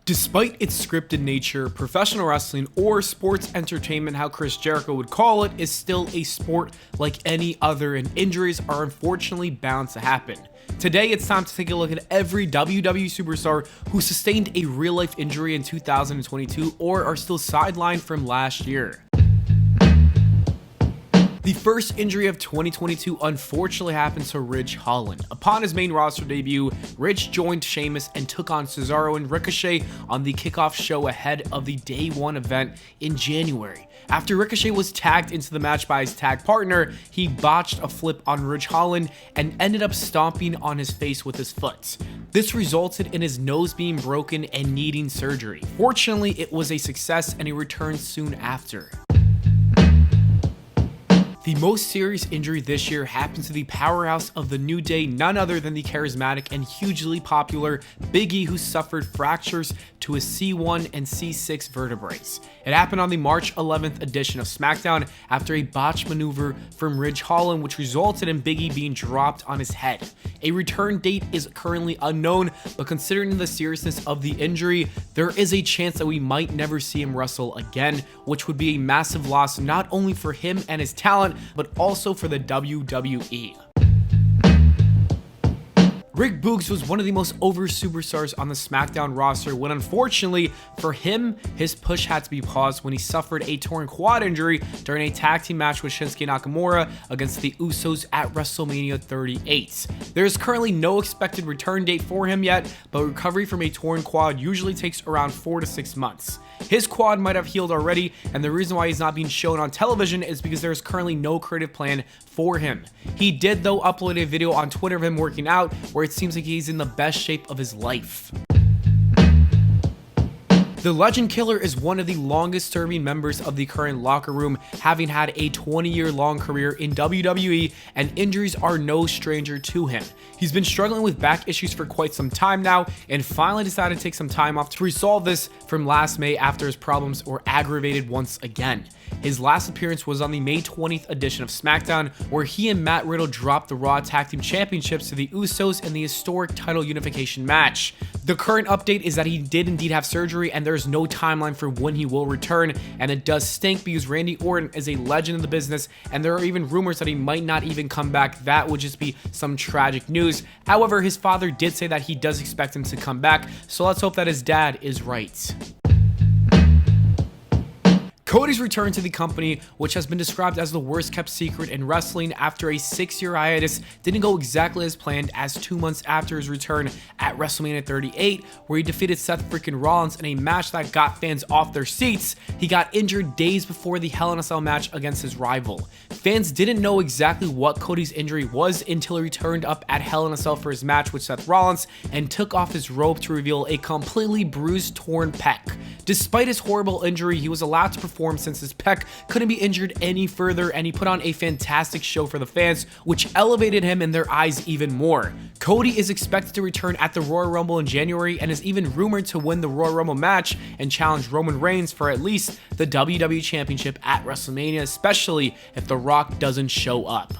Despite its scripted nature, professional wrestling, or sports entertainment, how Chris Jericho would call it, is still a sport like any other, and injuries are unfortunately bound to happen. Today, it's time to take a look at every WWE superstar who sustained a real-life injury in 2022 or are still sidelined from last year. The first injury of 2022 unfortunately happened to Ridge Holland. Upon his main roster debut, Ridge joined Sheamus and took on Cesaro and Ricochet on the kickoff show ahead of the Day 1 event in January. After Ricochet was tagged into the match by his tag partner, he botched a flip on Ridge Holland and ended up stomping on his face with his foot. This resulted in his nose being broken and needing surgery. Fortunately, it was a success and he returned soon after. The most serious injury this year happened to the powerhouse of the New Day, none other than the charismatic and hugely popular BECKY, who suffered fractures to his C1 and C6 vertebrae. It happened on the March 11th edition of SmackDown after a botched maneuver from Ridge Holland, which resulted in BECKY being dropped on his head. A return date is currently unknown, but considering the seriousness of the injury, there is a chance that we might never see him wrestle again, which would be a massive loss not only for him and his talent, but also for the WWE. BOOGS was one of the most over superstars on the SmackDown roster when, unfortunately for him, his push had to be paused when he suffered a torn quad injury during a tag team match with Shinsuke Nakamura against the Usos at WrestleMania 38. There is currently no expected return date for him yet, but recovery from a torn quad usually takes around 4 to 6 months. His quad might have healed already, and the reason why he's not being shown on television is because there is currently no creative plan for him. He did, though, upload a video on Twitter of him working out, where it seems like he's in the best shape of his life. The Legend Killer is one of the longest serving members of the current locker room, having had a 20-year long career in WWE, and injuries are no stranger to him. He's been struggling with back issues for quite some time now, and finally decided to take some time off to resolve this from last May after his problems were aggravated once again. His last appearance was on the May 20th edition of SmackDown, where he and Matt Riddle dropped the Raw Tag Team Championships to the Usos in the historic title unification match. The current update is that he did indeed have surgery, and there's no timeline for when he will return, and it does stink because Randy Orton is a legend in the business, and there are even rumors that he might not even come back. That would just be some tragic news. However, his father did say that he does expect him to come back, so let's hope that his dad is right. CODY's return to the company, which has been described as the worst kept secret in wrestling after a 6-year hiatus, didn't go exactly as planned, as 2 months after his return at WrestleMania 38, where he defeated Seth freaking Rollins in a match that got fans off their seats, he got injured days before the Hell in a Cell match against his rival. Fans didn't know exactly what CODY's injury was until he returned up at Hell in a Cell for his match with Seth Rollins and took off his robe to reveal a completely bruised, torn pec. Despite his horrible injury, he was allowed to perform since his pec couldn't be injured any further, and he put on a fantastic show for the fans, which elevated him in their eyes even more. CODY is expected to return at the Royal Rumble in January and is even rumored to win the Royal Rumble match and challenge Roman Reigns for at least the WWE Championship at WrestleMania, especially if The Rock doesn't show up.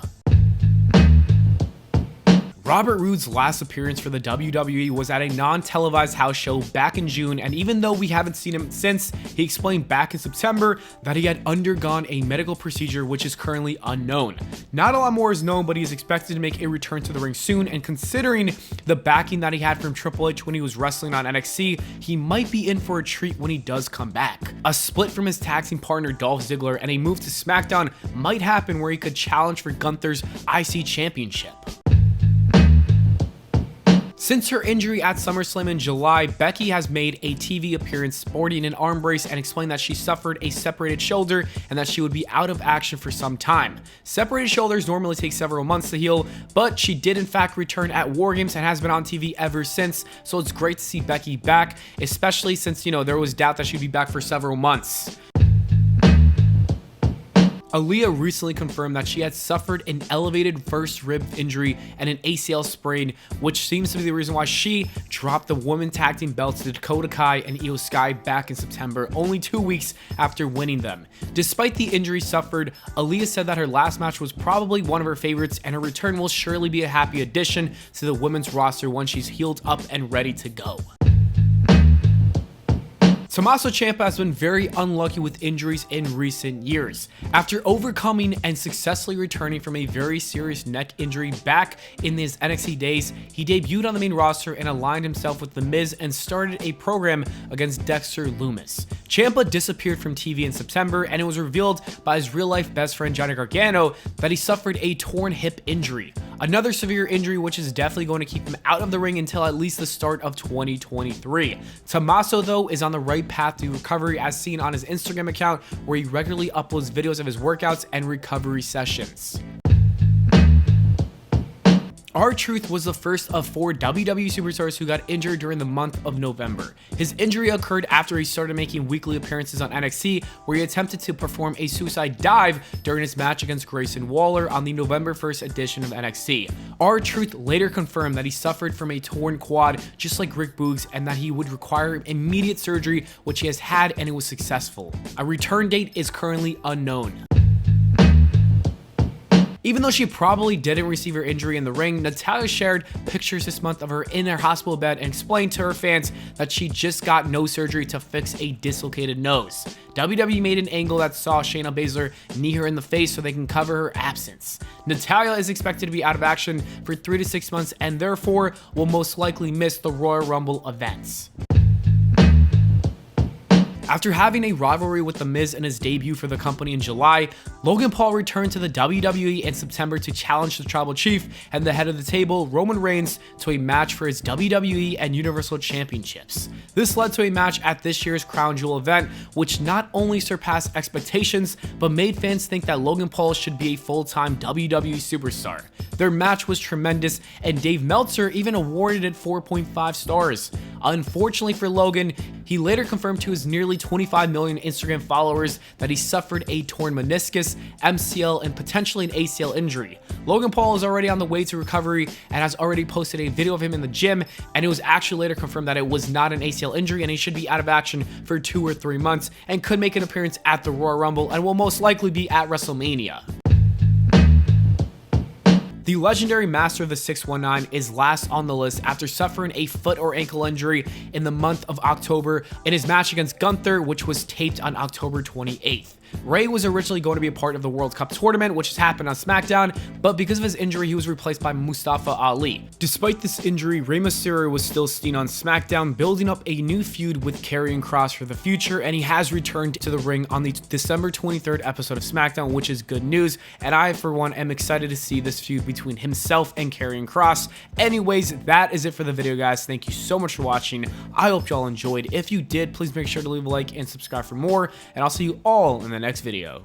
ROODE's last appearance for the WWE was at a non-televised house show back in June, and even though we haven't seen him since, he explained back in September that he had undergone a medical procedure which is currently unknown. Not a lot more is known, but he is expected to make a return to the ring soon, and considering the backing that he had from Triple H when he was wrestling on NXT, he might be in for a treat when he does come back. A split from his tag team partner Dolph Ziggler and a move to SmackDown might happen where he could challenge for Gunther's IC Championship. Since her injury at SummerSlam in July, Becky has made a TV appearance sporting an arm brace and explained that she suffered a separated shoulder and that she would be out of action for some time. Separated shoulders normally take several months to heal, but she did in fact return at War Games and has been on TV ever since, so it's great to see Becky back, especially since, there was doubt that she'd be back for several months. ALIYA recently confirmed that she had suffered an elevated first rib injury and an ACL sprain, which seems to be the reason why she dropped the women tag team belts to Dakota Kai and Io Sky back in September, only 2 weeks after winning them. Despite the injury suffered, ALIYA said that her last match was probably one of her favorites, and her return will surely be a happy addition to the women's roster once she's healed up and ready to go. Tommaso Ciampa has been very unlucky with injuries in recent years. After overcoming and successfully returning from a very serious neck injury back in his NXT days, he debuted on the main roster and aligned himself with The Miz and started a program against Dexter Lumis. Ciampa disappeared from TV in September, and it was revealed by his real-life best friend Johnny Gargano that he suffered a torn hip injury. Another severe injury which is definitely going to keep him out of the ring until at least the start of 2023. Tommaso, though, is on the right path to recovery, as seen on his Instagram account, where he regularly uploads videos of his workouts and recovery sessions. R-Truth was the first of 4 WWE superstars who got injured during the month of November. His injury occurred after he started making weekly appearances on NXT, where he attempted to perform a suicide dive during his match against Grayson Waller on the November 1st edition of NXT. R-Truth later confirmed that he suffered from a torn quad just like Rick Boogs, and that he would require immediate surgery, which he has had, and it was successful. A return date is currently unknown. Even though she probably didn't receive her injury in the ring, NATALYA shared pictures this month of her in her hospital bed and explained to her fans that she just got nose surgery to fix a dislocated nose. WWE made an angle that saw Shayna Baszler knee her in the face so they can cover her absence. NATALYA is expected to be out of action for 3 to 6 months and therefore will most likely miss the Royal Rumble events. After having a rivalry with The Miz in his debut for the company in July, Logan Paul returned to the WWE in September to challenge the Tribal Chief and the head of the table, Roman Reigns, to a match for his WWE and Universal Championships. This led to a match at this year's Crown Jewel event, which not only surpassed expectations, but made fans think that Logan Paul should be a full-time WWE superstar. Their match was tremendous, and Dave Meltzer even awarded it 4.5 stars. Unfortunately for Logan, he later confirmed to his nearly 25 million Instagram followers that he suffered a torn meniscus, MCL, and potentially an ACL injury. Logan Paul is already on the way to recovery and has already posted a video of him in the gym, and it was actually later confirmed that it was not an ACL injury and he should be out of action for 2 or 3 months and could make an appearance at the Royal Rumble and will most likely be at WrestleMania. The legendary Master of the 619 is last on the list after suffering a foot or ankle injury in the month of October in his match against Gunther, which was taped on October 28th. Rey was originally going to be a part of the World Cup tournament, which has happened on SmackDown, but because of his injury, he was replaced by Mustafa Ali. Despite this injury, Rey Mysterio was still seen on SmackDown, building up a new feud with Karrion Kross for the future, and he has returned to the ring on the December 23rd episode of SmackDown, which is good news, and I, for one, am excited to see this feud between himself and Karrion Kross. Anyways, that is it for the video, guys. Thank you so much for watching. I hope y'all enjoyed. If you did, please make sure to leave a like and subscribe for more, and I'll see you all in the next video.